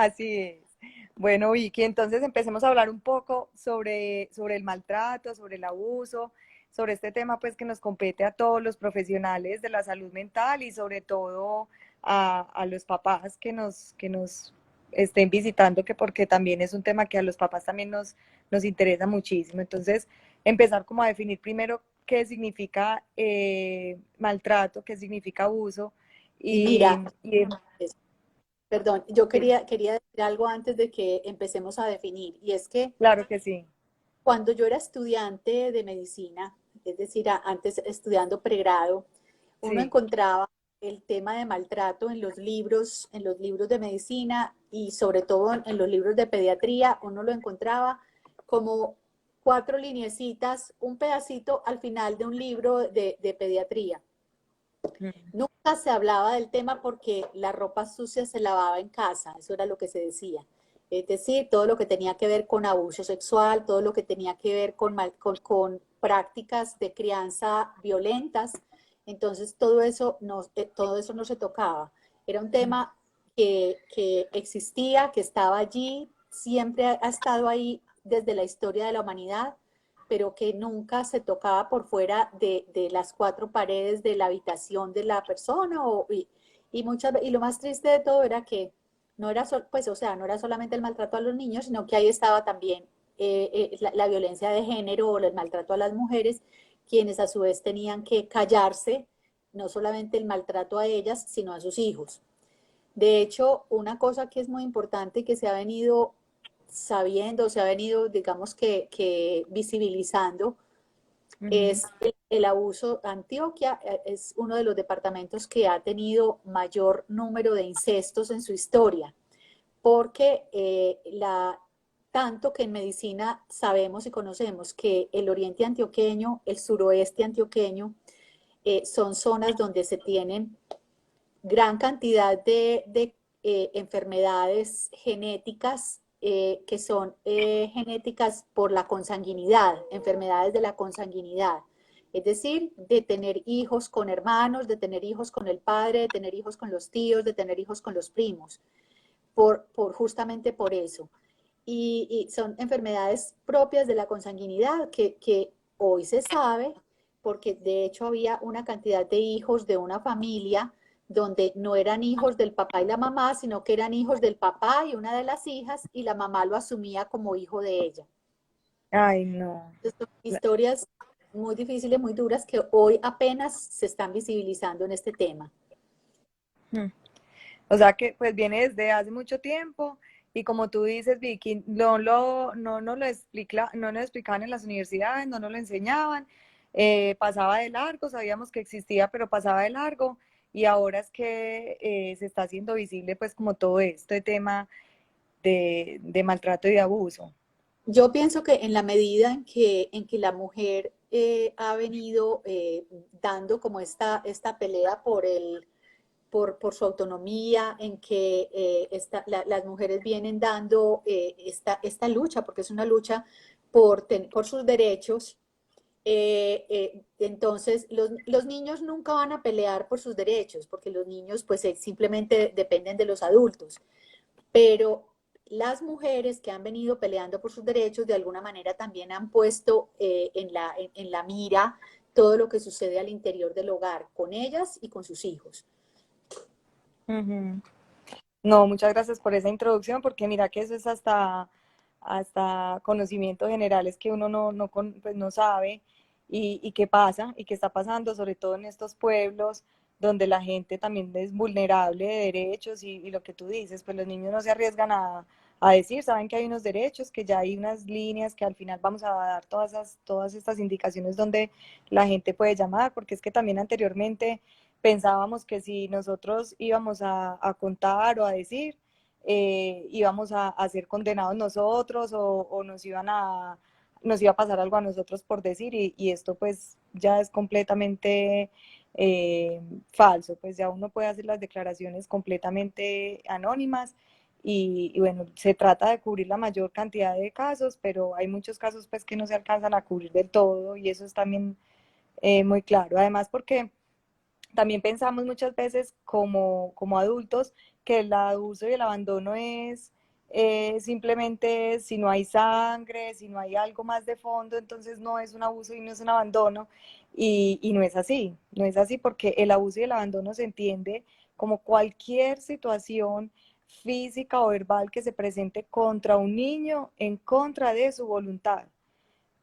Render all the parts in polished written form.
Así es. Bueno, Vicky, entonces empecemos a hablar un poco sobre el maltrato, sobre el abuso, sobre este tema pues que nos compete a todos los profesionales de la salud mental y sobre todo a los papás que nos estén visitando, que porque también es un tema que a los papás también nos interesa muchísimo. Entonces, empezar como a definir primero qué significa maltrato, qué significa abuso Y y, mira, y perdón, yo sí, quería decir algo antes de que empecemos a definir, y es que claro que sí. cuando yo era estudiante de medicina, es decir, antes estudiando pregrado, uno Sí. encontraba el tema de maltrato en los libros de medicina y sobre todo en los libros de pediatría, uno lo encontraba como cuatro lineecitas, un pedacito al final de un libro de pediatría. Mm. Nunca se hablaba del tema porque la ropa sucia se lavaba en casa, eso era lo que se decía. Es decir, todo lo que tenía que ver con abuso sexual, todo lo que tenía que ver con prácticas de crianza violentas, entonces todo eso no se tocaba. Era un tema que existía, que estaba allí, siempre ha estado ahí desde la historia de la humanidad, pero que nunca se tocaba por fuera de las cuatro paredes de la habitación de la persona. Y lo más triste de todo era que no era, pues, o sea, no era solamente el maltrato a los niños, sino que ahí estaba también la violencia de género o el maltrato a las mujeres, quienes a su vez tenían que callarse no solamente el maltrato a ellas, sino a sus hijos. De hecho, una cosa que es muy importante que se ha venido sabiendo, se ha venido, digamos que visibilizando, Ujú. es el abuso. Antioquia es uno de los departamentos que ha tenido mayor número de incestos en su historia, porque tanto que en medicina sabemos y conocemos que el oriente antioqueño, el suroeste antioqueño, son zonas donde se tienen gran cantidad de enfermedades genéticas que son genéticas por la consanguinidad, enfermedades de la consanguinidad. Es decir, de tener hijos con hermanos, de tener hijos con el padre, de tener hijos con los tíos, de tener hijos con los primos, justamente por eso. Y son enfermedades propias de la consanguinidad que hoy se sabe, porque de hecho había una cantidad de hijos de una familia donde no eran hijos del papá y la mamá, sino que eran hijos del papá y una de las hijas, y la mamá lo asumía como hijo de ella. Ay, no. Entonces, son historias muy difíciles, muy duras, que hoy apenas se están visibilizando en este tema. Mm. O sea que pues viene desde hace mucho tiempo y como tú dices, Vicky, no nos lo no nos explicaban en las universidades, no nos lo enseñaban, pasaba de largo, sabíamos que existía, pero pasaba de largo y ahora es que se está haciendo visible pues como todo este tema de maltrato y de abuso. Yo pienso que en la medida en que la mujer ha venido dando como esta pelea por su autonomía, en que las mujeres vienen dando esta lucha, porque es una lucha por sus derechos, entonces los niños nunca van a pelear por sus derechos, porque los niños pues simplemente dependen de los adultos, pero las mujeres que han venido peleando por sus derechos de alguna manera también han puesto en la mira todo lo que sucede al interior del hogar, con ellas y con sus hijos. Ujú. No, muchas gracias por esa introducción, porque mira que eso es hasta conocimientos generales que uno pues no sabe y qué pasa y qué está pasando, sobre todo en estos pueblos donde la gente también es vulnerable de derechos y lo que tú dices, pues los niños no se arriesgan a decir, saben que hay unos derechos, que ya hay unas líneas, que al final vamos a dar todas estas indicaciones donde la gente puede llamar, porque es que también anteriormente pensábamos que si nosotros íbamos a contar o a decir, íbamos a ser condenados nosotros o nos iba a pasar algo a nosotros por decir y esto pues ya es completamente falso, pues ya uno puede hacer las declaraciones completamente anónimas y bueno, se trata de cubrir la mayor cantidad de casos, pero hay muchos casos pues que no se alcanzan a cubrir del todo y eso es también muy claro, además porque también pensamos muchas veces como adultos que el abuso y el abandono es simplemente si no hay sangre, si no hay algo más de fondo, entonces no es un abuso y no es un abandono. Y no es así, no es así porque el abuso y el abandono se entiende como cualquier situación física o verbal que se presente contra un niño en contra de su voluntad,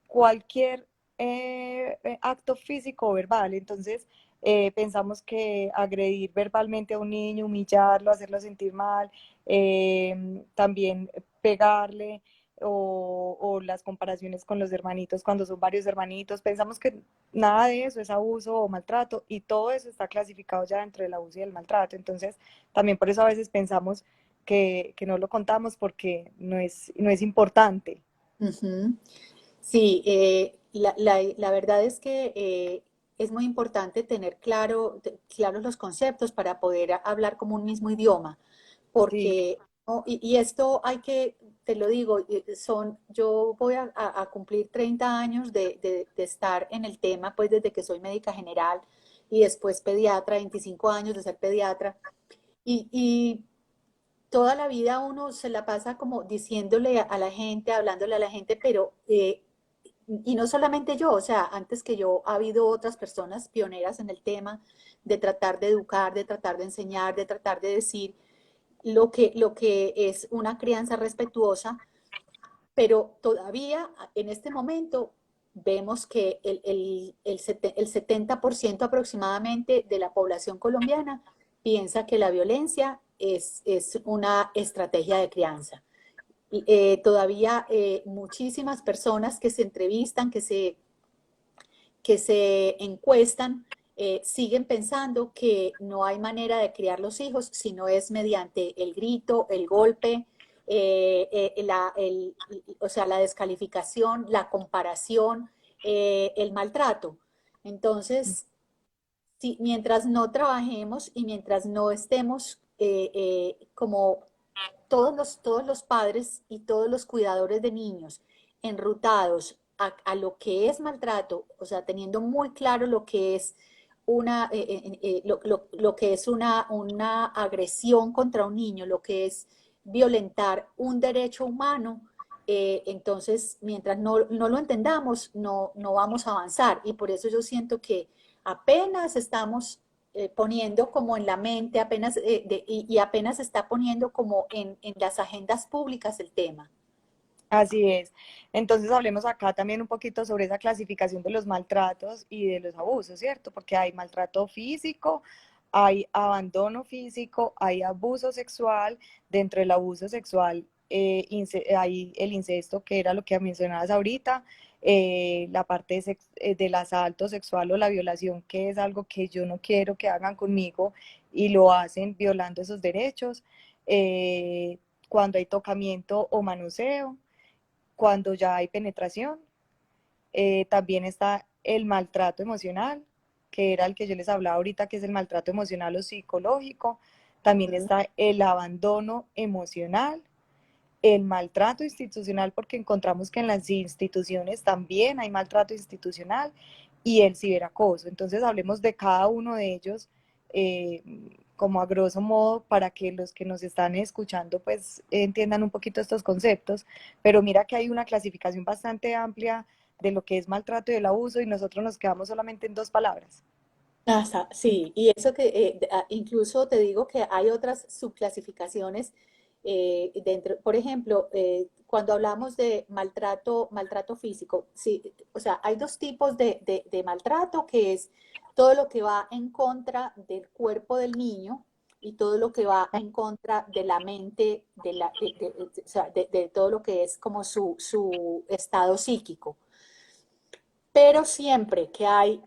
cualquier acto físico o verbal. Entonces, pensamos que agredir verbalmente a un niño, humillarlo, hacerlo sentir mal, también pegarle o las comparaciones con los hermanitos cuando son varios hermanitos, pensamos que nada de eso es abuso o maltrato y todo eso está clasificado ya dentro del abuso y el maltrato. Entonces, también por eso a veces pensamos que no lo contamos porque no es importante. Ujú. Sí, la verdad es que es muy importante tener claros los conceptos para poder hablar como un mismo idioma, Sí, porque, ¿no? Y esto hay que, te lo digo, yo voy a cumplir 30 años de estar en el tema, pues desde que soy médica general y después pediatra, 25 años de ser pediatra, y toda la vida uno se la pasa como diciéndole a la gente, hablándole a la gente, pero y no solamente yo, o sea, antes que yo ha habido otras personas pioneras en el tema de tratar de educar, de tratar de enseñar, de tratar de decir lo que es una crianza respetuosa, pero todavía en este momento vemos que el 70% aproximadamente de la población colombiana piensa que la violencia es una estrategia de crianza. Todavía muchísimas personas que se entrevistan, que se encuestan, siguen pensando que no hay manera de criar los hijos si no es mediante el grito, el golpe, o sea, la descalificación, la comparación, el maltrato. Entonces, mientras no trabajemos y mientras no estemos como todos los padres y todos los cuidadores de niños enrutados a lo que es maltrato, o sea, teniendo muy claro lo que es lo que es una agresión contra un niño, lo que es violentar un derecho humano, entonces, mientras no lo entendamos, no vamos a avanzar. Y por eso yo siento que apenas estamos poniendo como en la mente, y apenas está poniendo como en las agendas públicas el tema. así es. Entonces hablemos acá también un poquito sobre esa clasificación de los maltratos y de los abusos, ¿cierto? Porque hay maltrato físico, hay abandono físico, hay abuso sexual. Dentro del abuso sexual hay el incesto, que era lo que mencionabas ahorita, la parte del asalto sexual o la violación, que es algo que yo no quiero que hagan conmigo y lo hacen violando esos derechos. eh, Cuando hay tocamiento o manoseo, cuando ya hay penetración. También está el maltrato emocional, que era el que yo les hablaba ahorita, que es el maltrato emocional o psicológico. También Ujú. está el abandono emocional, el maltrato institucional, porque encontramos que en las instituciones también hay maltrato institucional, y el ciberacoso. Entonces hablemos de cada uno de ellos, eh, como a grosso modo, para que los que nos están escuchando pues entiendan un poquito estos conceptos. Pero mira que hay una clasificación bastante amplia de lo que es maltrato y el abuso, y nosotros nos quedamos solamente en dos palabras. Sí, y eso que incluso te digo que hay otras subclasificaciones dentro, por ejemplo, cuando hablamos de maltrato físico, sí, o sea, hay dos tipos de maltrato, que es todo lo que va en contra del cuerpo del niño y todo lo que va en contra de la mente, o sea, de todo lo que es como su estado psíquico. Pero siempre que hay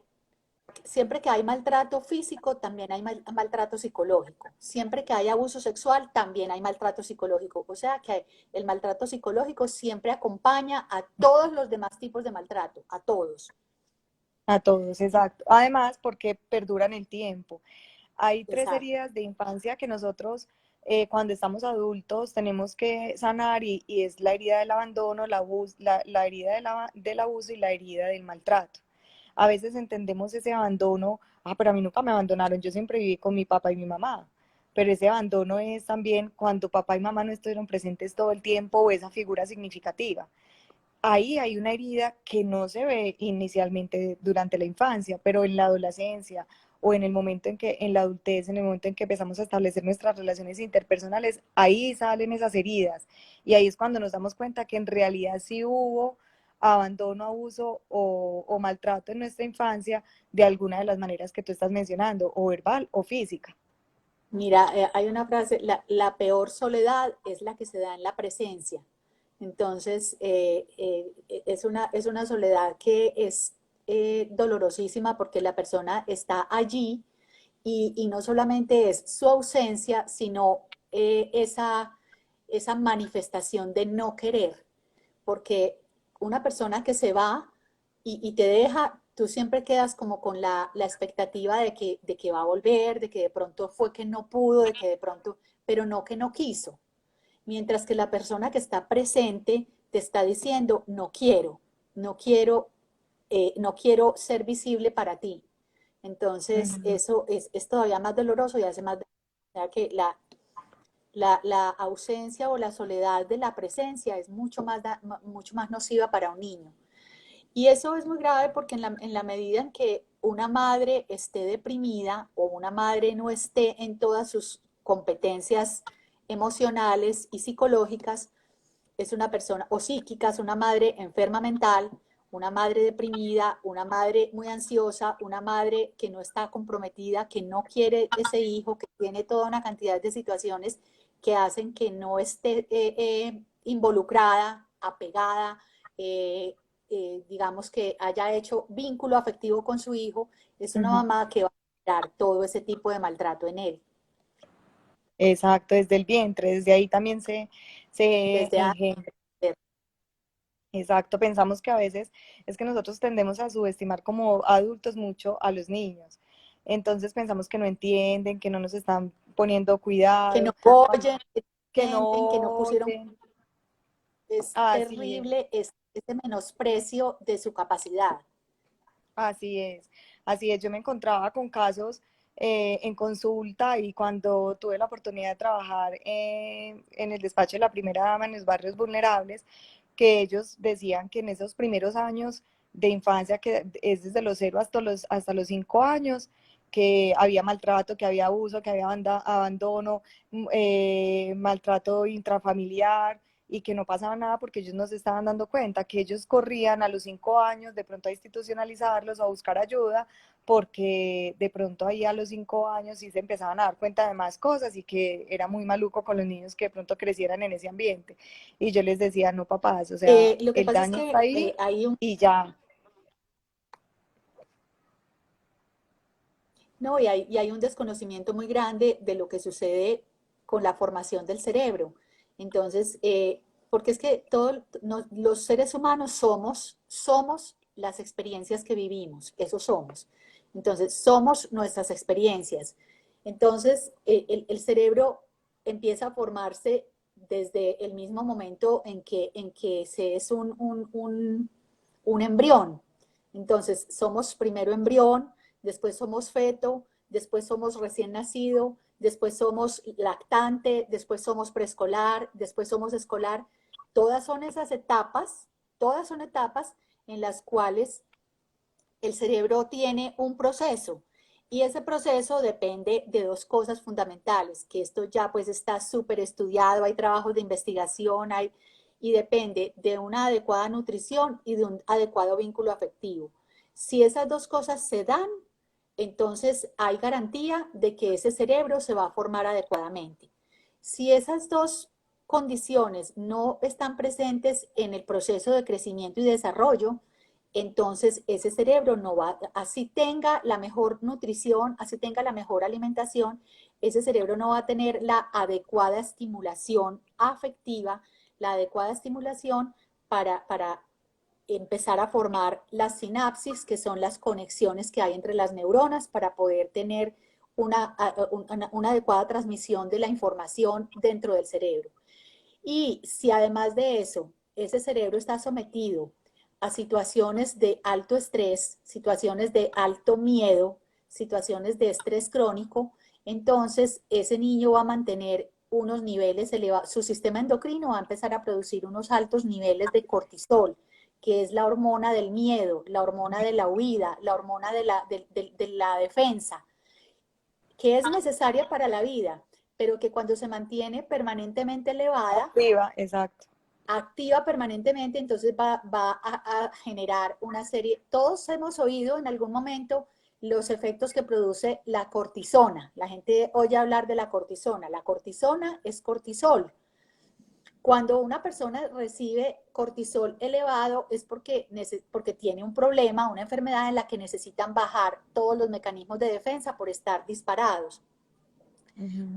maltrato físico, también hay maltrato psicológico. Siempre que hay abuso sexual, también hay maltrato psicológico. O sea que el maltrato psicológico siempre acompaña a todos los demás tipos de maltrato, a todos. A todos, exacto. Además, porque perduran el tiempo. Hay tres Exacto. heridas de infancia que nosotros cuando estamos adultos tenemos que sanar, y es la herida del abandono, la herida del abuso y la herida del maltrato. A veces entendemos ese abandono Ah, pero a mí nunca me abandonaron, yo siempre viví con mi papá y mi mamá. Pero ese abandono es también cuando papá y mamá no estuvieron presentes todo el tiempo o esa figura significativa. Ahí hay una herida que no se ve inicialmente durante la infancia, pero en la adolescencia o en el momento en que, en la adultez, en el momento en que empezamos a establecer nuestras relaciones interpersonales, ahí salen esas heridas. Y ahí es cuando nos damos cuenta que en realidad sí hubo abandono, abuso o maltrato en nuestra infancia de alguna de las maneras que tú estás mencionando, o verbal o física. Mira, hay una frase, la peor soledad es la que se da en la presencia. Entonces, es una soledad que es dolorosísima porque la persona está allí y no solamente es su ausencia, sino esa manifestación de no querer, porque una persona que se va y te deja, tú siempre quedas como con la expectativa de que va a volver, de que de pronto fue que no pudo, de que de pronto, pero no que no quiso. Mientras que la persona que está presente te está diciendo, no quiero, no quiero, no quiero ser visible para ti. Entonces, Ujú. eso es todavía más doloroso y hace más que la ausencia o la soledad de la presencia es mucho más nociva para un niño. Y eso es muy grave porque en la medida en que una madre esté deprimida o una madre no esté en todas sus competencias emocionales y psicológicas, es una persona, o psíquicas, una madre enferma mental, una madre deprimida, una madre muy ansiosa, una madre que no está comprometida, que no quiere ese hijo, que tiene toda una cantidad de situaciones que hacen que no esté involucrada, apegada, digamos que haya hecho vínculo afectivo con su hijo, es una Ujú. mamá que va a dar todo ese tipo de maltrato en él. Exacto, desde el vientre, desde ahí también se Desde engendra. Exacto, pensamos que a veces es que nosotros tendemos a subestimar como adultos mucho a los niños. Entonces pensamos que no entienden, que no nos están poniendo que no cuidado, oyen, que no que no sienten, que no pusieron. oyen. Es Así es, terrible ese menosprecio de su capacidad. así es, así es. Yo me encontraba con casos en consulta y cuando tuve la oportunidad de trabajar en el despacho de la primera dama en los barrios vulnerables, que ellos decían que en esos primeros años de infancia, que es desde los 0 hasta los 5 años, que había maltrato, que había abuso, que había abandono, maltrato intrafamiliar y que no pasaba nada porque ellos no se estaban dando cuenta, que ellos corrían a los 5 años de pronto a institucionalizarlos o a buscar ayuda, porque de pronto ahí a los 5 años sí se empezaban a dar cuenta de más cosas y que era muy maluco con los niños que de pronto crecieran en ese ambiente. Y yo les decía, no, papás, o sea, Lo que el pasa es daño está que ahí hay un, y ya. no, y hay un desconocimiento muy grande de lo que sucede con la formación del cerebro. Entonces, porque es que los seres humanos somos las experiencias que vivimos, eso somos. Entonces, somos nuestras experiencias. Entonces, el cerebro empieza a formarse desde el mismo momento en que se es un embrión. Entonces, somos primero embrión, después somos feto, después somos recién nacido, después somos lactante, después somos preescolar, después somos escolar. Todas son esas etapas, todas son etapas en las cuales el cerebro tiene un proceso y ese proceso depende de dos cosas fundamentales, que esto ya pues está súper estudiado, hay trabajos de investigación, y depende de una adecuada nutrición y de un adecuado vínculo afectivo. Si esas dos cosas se dan, entonces hay garantía de que ese cerebro se va a formar adecuadamente. Si esas dos condiciones no están presentes en el proceso de crecimiento y desarrollo, entonces ese cerebro no va, así tenga la mejor nutrición, así tenga la mejor alimentación, ese cerebro no va a tener la adecuada estimulación afectiva, la adecuada estimulación para empezar a formar las sinapsis, que son las conexiones que hay entre las neuronas para poder tener una adecuada transmisión de la información dentro del cerebro. Y si además de eso, ese cerebro está sometido a situaciones de alto estrés, situaciones de alto miedo, situaciones de estrés crónico, entonces ese niño va a mantener unos niveles elevados, su sistema endocrino va a empezar a producir unos altos niveles de cortisol, que es la hormona del miedo, la hormona de la huida, la hormona de la defensa, que es necesaria para la vida, pero que cuando se mantiene permanentemente elevada, Activa, exacto. activa permanentemente, entonces va a generar una serie, todos hemos oído en algún momento los efectos que produce la cortisona. La gente oye hablar de la cortisona. La cortisona es cortisol. Cuando una persona recibe cortisol elevado es porque tiene un problema, una enfermedad en la que necesitan bajar todos los mecanismos de defensa por estar disparados.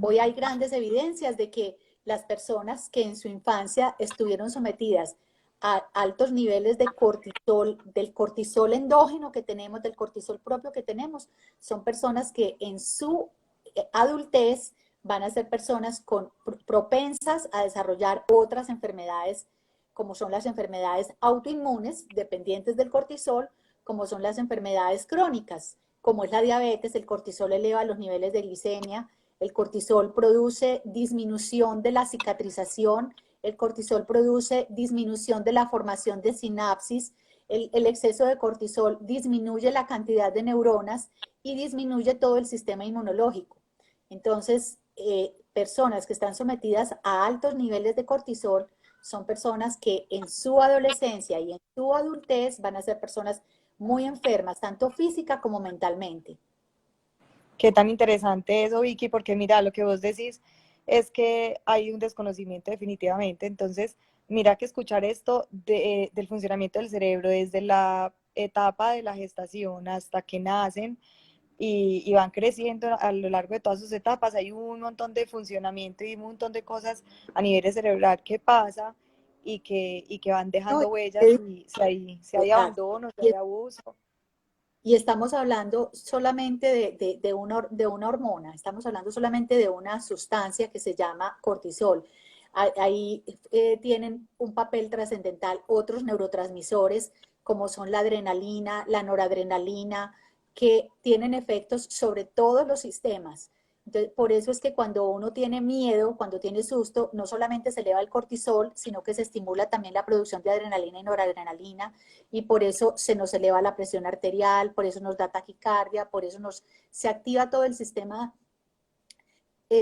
Hoy hay grandes evidencias de que las personas que en su infancia estuvieron sometidas a altos niveles de cortisol, del cortisol endógeno que tenemos, del cortisol propio que tenemos, son personas que en su adultez van a ser personas propensas a desarrollar otras enfermedades, como son las enfermedades autoinmunes dependientes del cortisol, como son las enfermedades crónicas, como es la diabetes. El cortisol eleva los niveles de glicemia, el cortisol produce disminución de la cicatrización, el cortisol produce disminución de la formación de sinapsis, el exceso de cortisol disminuye la cantidad de neuronas y disminuye todo el sistema inmunológico. Entonces, personas que están sometidas a altos niveles de cortisol son personas que en su adolescencia y en su adultez van a ser personas muy enfermas, tanto física como mentalmente. Qué tan interesante eso, Vicky, porque mira, lo que vos decís es que hay un desconocimiento definitivamente. Entonces, mira que escuchar esto del funcionamiento del cerebro desde la etapa de la gestación hasta que nacen y van creciendo a lo largo de todas sus etapas, hay un montón de funcionamiento y un montón de cosas a nivel cerebral que pasa y que van No, dejando huellas y si hay total. abandono, si hay abuso. Y estamos hablando solamente de una hormona, estamos hablando solamente de una sustancia que se llama cortisol. Ahí tienen un papel trascendental otros neurotransmisores, como son la adrenalina, la noradrenalina, que tienen efectos sobre todos los sistemas. Entonces, por eso es que cuando uno tiene miedo, cuando tiene susto, no solamente se eleva el cortisol, sino que se estimula también la producción de adrenalina y noradrenalina, y por eso se nos eleva la presión arterial, por eso nos da taquicardia, por eso se activa todo el sistema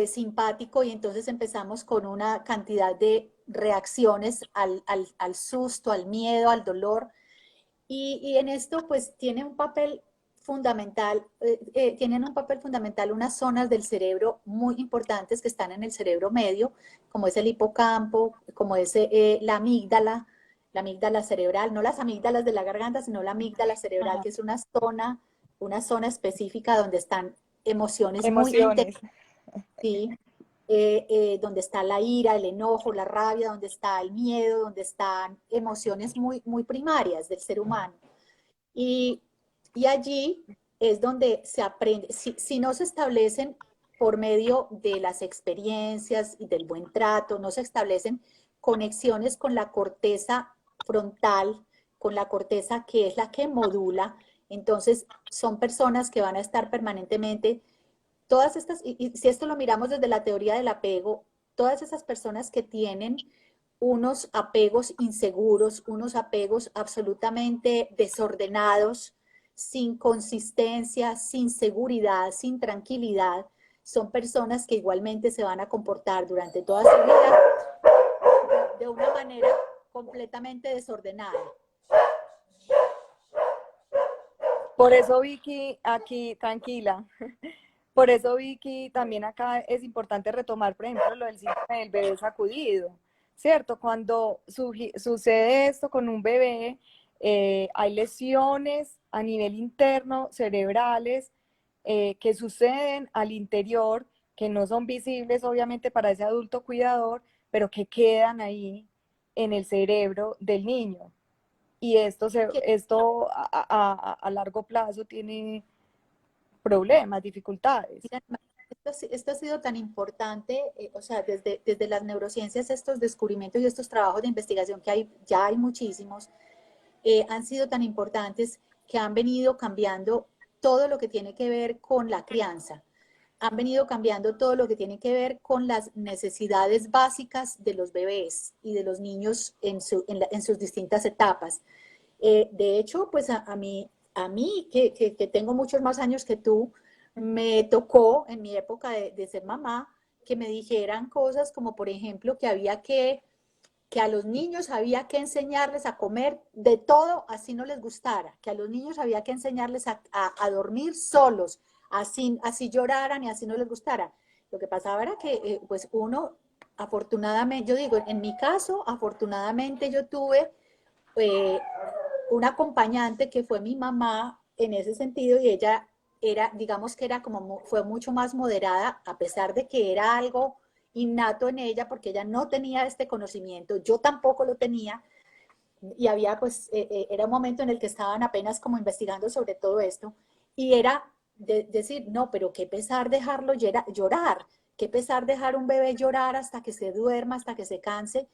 simpático, y entonces empezamos con una cantidad de reacciones al susto, al miedo, al dolor, y en esto pues tiene un papel fundamental, tienen un papel fundamental unas zonas del cerebro muy importantes que están en el cerebro medio, como es el hipocampo, como es la amígdala cerebral, no las amígdalas de la garganta, sino la amígdala cerebral, Ajá. que es una zona específica donde están emociones muy Emociones. intensas, ¿sí? Donde está la ira, el enojo, la rabia, donde está el miedo, donde están emociones muy, muy primarias del ser humano. Y, y allí es donde se aprende, si no se establecen por medio de las experiencias y del buen trato, no se establecen conexiones con la corteza frontal, con la corteza que es la que modula, entonces son personas que van a estar permanentemente, todas estas, y si esto lo miramos desde la teoría del apego, todas esas personas que tienen unos apegos inseguros, unos apegos absolutamente desordenados, sin consistencia, sin seguridad, sin tranquilidad, son personas que igualmente se van a comportar durante toda su vida de una manera completamente desordenada. Por eso Vicky, aquí, tranquila, por eso Vicky, también acá es importante retomar, por ejemplo, lo del síndrome del bebé sacudido, ¿cierto? Cuando sucede esto con un bebé, hay lesiones a nivel interno, cerebrales, que suceden al interior, que no son visibles obviamente para ese adulto cuidador, pero que quedan ahí en el cerebro del niño. Y esto a largo plazo tiene problemas, dificultades. Mira, esto ha sido tan importante, o sea, desde las neurociencias, estos descubrimientos y estos trabajos de investigación que ya hay muchísimos, han sido tan importantes que han venido cambiando todo lo que tiene que ver con la crianza. Han venido cambiando todo lo que tiene que ver con las necesidades básicas de los bebés y de los niños en sus distintas etapas. De hecho, pues a mí que tengo muchos más años que tú, me tocó en mi época de ser mamá que me dijeran cosas como, por ejemplo, que a los niños había que enseñarles a comer de todo, así no les gustara, que a los niños había que enseñarles a dormir solos, así lloraran y así no les gustara. Lo que pasaba era que, pues uno, afortunadamente, yo digo, en mi caso, afortunadamente yo tuve eh, una acompañante que fue mi mamá en ese sentido y ella era, digamos que era como, fue mucho más moderada, a pesar de que era algo innato en ella, porque ella no tenía este conocimiento, yo tampoco lo tenía, y había pues, era un momento en el que estaban apenas como investigando sobre todo esto, y era decir, no, pero qué pesar dejarlo llorar, qué pesar dejar un bebé llorar hasta que se duerma, hasta que se canse,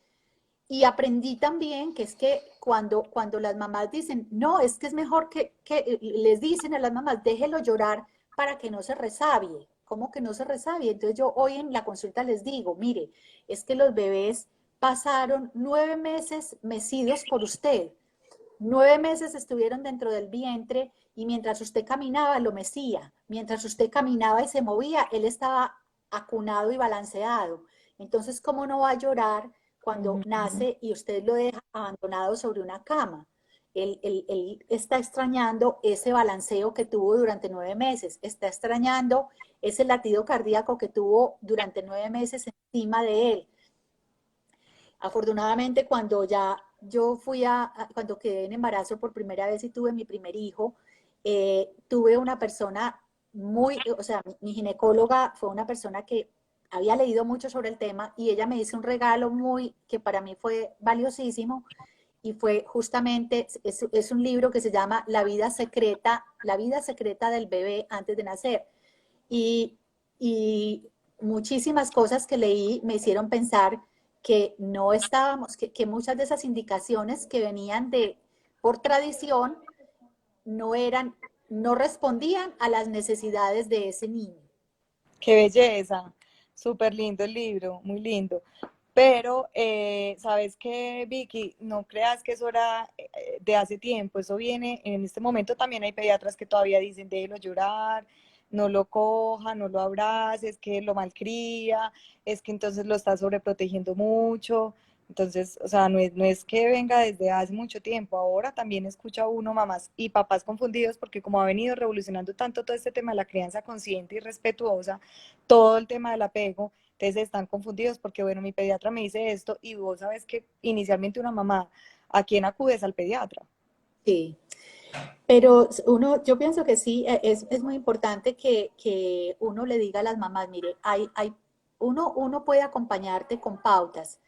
y aprendí también que es que cuando las mamás dicen, no, es que es mejor que les dicen a las mamás, déjelo llorar para que no se resabie. ¿Cómo que no se resabie? Entonces yo hoy en la consulta les digo, mire, es que los bebés pasaron 9 meses mecidos por usted. 9 meses estuvieron dentro del vientre y mientras usted caminaba lo mecía. Mientras usted caminaba y se movía, él estaba acunado y balanceado. Entonces, ¿cómo no va a llorar cuando Ujú. nace y usted lo deja abandonado sobre una cama? Él está extrañando ese balanceo que tuvo durante 9 meses, está extrañando ese latido cardíaco que tuvo durante 9 meses encima de él. Afortunadamente, cuando ya yo cuando quedé en embarazo por primera vez y tuve mi primer hijo, tuve una persona o sea, mi ginecóloga fue una persona que había leído mucho sobre el tema y ella me hizo un regalo que para mí fue valiosísimo y fue justamente, es un libro que se llama La vida secreta del bebé antes de nacer. Y, y muchísimas cosas que leí me hicieron pensar que no estábamos, que muchas de esas indicaciones que venían por tradición no eran, no respondían a las necesidades de ese niño. Qué belleza, súper lindo el libro, muy lindo. Pero, ¿sabes qué, Vicky? No creas que eso era de hace tiempo, eso viene, en este momento también hay pediatras que todavía dicen, déjelo llorar, no lo coja, no lo abraces, que lo malcría, es que entonces lo está sobreprotegiendo mucho. Entonces, o sea, no es que venga desde hace mucho tiempo, ahora también escucha uno mamás y papás confundidos porque como ha venido revolucionando tanto todo este tema de la crianza consciente y respetuosa, todo el tema del apego, entonces están confundidos porque, bueno, mi pediatra me dice esto y vos sabes que inicialmente una mamá, ¿a quién acudes? Al pediatra. Sí, pero yo pienso que sí, es muy importante que uno le diga a las mamás, mire, uno puede acompañarte con pautas,